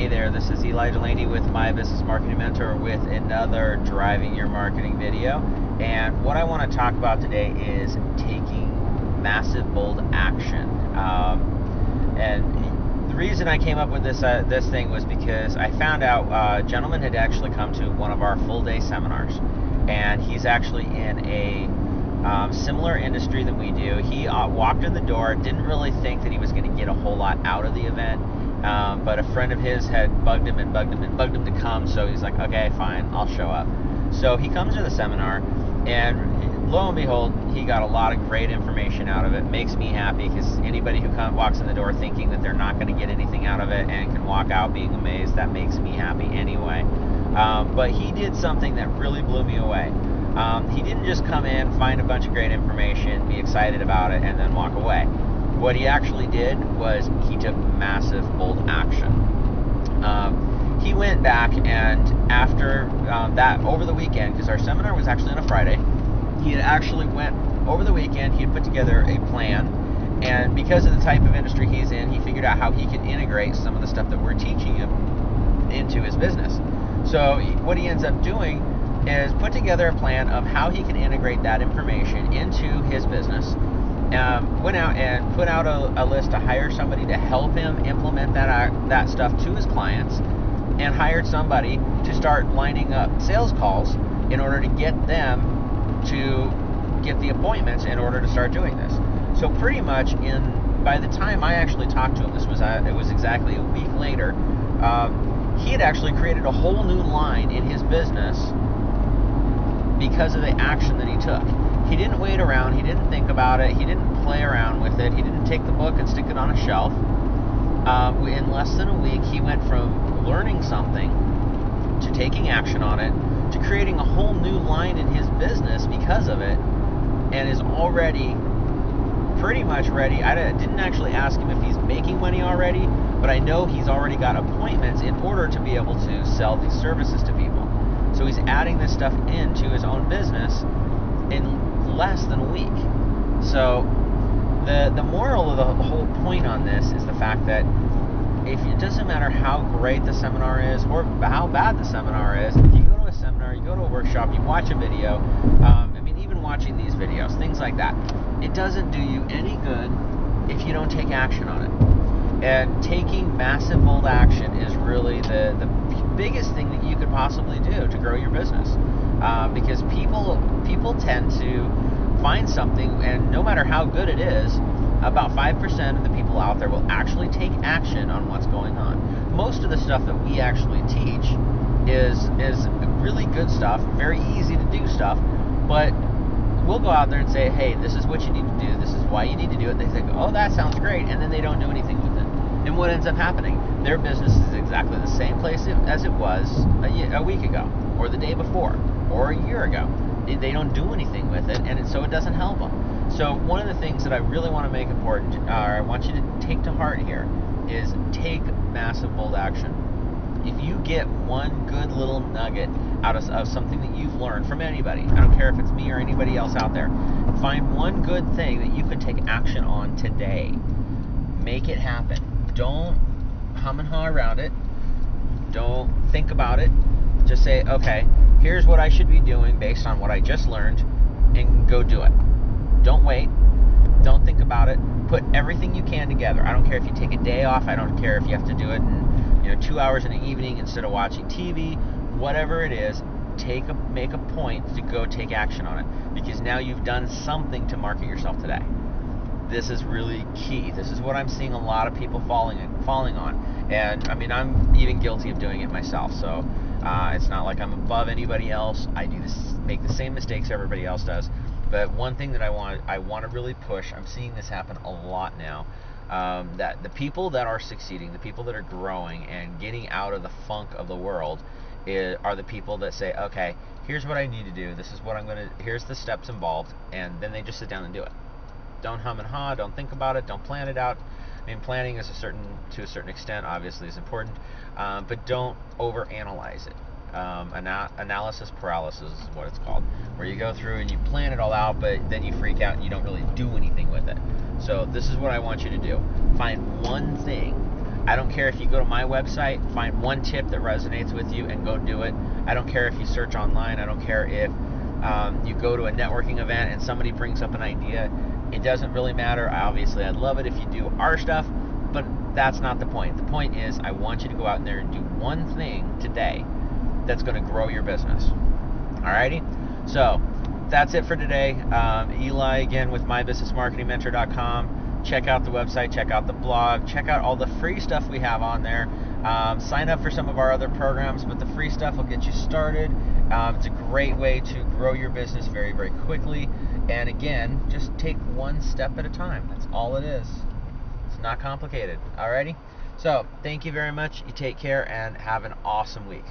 Hey there, this is Ely Delaney with My Business Marketing Mentor with another Driving Your Marketing video. And what I want to talk about today is taking massive, bold action. And the reason I came up with this thing was because I found out a gentleman had actually come to one of our full-day seminars. And he's actually in a similar industry than we do. He walked in the door, didn't really think that he was going to get a whole lot out of the event. But a friend of his had bugged him to come, so he's like, okay, fine, I'll show up. So he comes to the seminar, and lo and behold, he got a lot of great information out of it. Makes me happy, because anybody who walks in the door thinking that they're not going to get anything out of it and can walk out being amazed, that makes me happy anyway. But he did something that really blew me away. He didn't just come in, find a bunch of great information, be excited about it, and then walk away. What he actually did was he took massive, bold action. He went back, and after that, over the weekend, because our seminar was actually on a Friday, he had actually went over the weekend, he had put together a plan, and because of the type of industry he's in, he figured out how he could integrate some of the stuff that we're teaching him into his business. So what he ends up doing is put together a plan of how he can integrate that information into his business. Went out and put out a list to hire somebody to help him implement that stuff to his clients, and hired somebody to start lining up sales calls in order to get them to get the appointments in order to start doing this. So pretty much by the time I actually talked to him, it was exactly a week later, he had actually created a whole new line in his business because of the action that he took. He didn't wait around, he didn't think about it, he didn't play around with it, he didn't take the book and stick it on a shelf. In less than a week, he went from learning something to taking action on it to creating a whole new line in his business because of it, and is already pretty much ready. I didn't actually ask him if he's making money already, but I know he's already got appointments in order to be able to sell these services to people. So he's adding this stuff into his own business in less than a week. So the moral of the whole point on this is the fact that it doesn't matter how great the seminar is or how bad the seminar is. If you go to a seminar, you go to a workshop, you watch a video, even watching these videos, things like that, it doesn't do you any good if you don't take action on it. And taking massive, bold action is really the biggest thing that you could possibly do to grow your business, because people tend to find something, and no matter how good it is, about 5% of the people out there will actually take action on what's going on. Most of the stuff that we actually teach is really good stuff, very easy to do stuff, but we'll go out there and say, hey, this is what you need to do, this is why you need to do it. They think, oh, that sounds great, and then they don't do anything with it. And what ends up happening? Their business is exactly the same place as it was a week ago, or the day before, or a year ago. They don't do anything with it, and so it doesn't help them. So one of the things that I really want to make important, or I want you to take to heart here, is take massive, bold action. If you get one good little nugget out of something that you've learned from anybody, I don't care if it's me or anybody else out there, find one good thing that you could take action on today. Make it happen. Don't hum and haw around it. Don't think about it. Just say, okay, here's what I should be doing based on what I just learned, and go do it. Don't wait. Don't think about it. Put everything you can together. I don't care if you take a day off. I don't care if you have to do it in 2 hours in the evening instead of watching TV. Whatever it is, make a point to go take action on it, because now you've done something to market yourself today. This is really key. This is what I'm seeing a lot of people falling on, and I'm even guilty of doing it myself. So it's not like I'm above anybody else. I make the same mistakes everybody else does. But one thing that I want to really push, I'm seeing this happen a lot now, that the people that are succeeding, the people that are growing and getting out of the funk of the world, are the people that say, okay, here's what I need to do. This is what here's the steps involved, and then they just sit down and do it. Don't hum and haw. Don't think about it. Don't plan it out. Planning is to a certain extent, obviously, is important, but don't overanalyze it. Analysis paralysis is what it's called, where you go through and you plan it all out, but then you freak out and you don't really do anything with it. So this is what I want you to do. Find one thing I don't care if you go to my website, find one tip that resonates with you, and go do it. I don't care if you search online. I don't care if you go to a networking event and somebody brings up an idea. It doesn't really matter. Obviously, I'd love it if you do our stuff, but that's not the point. The point is, I want you to go out in there and do one thing today that's going to grow your business. Alrighty? So, that's it for today. Eli, again, with mybusinessmarketingmentor.com. Check out the website, check out the blog, check out all the free stuff we have on there. Sign up for some of our other programs, but the free stuff will get you started. It's a great way to grow your business very, very quickly. And again, just take one step at a time. That's all it is. It's not complicated. Alrighty? So, thank you very much. You take care and have an awesome week.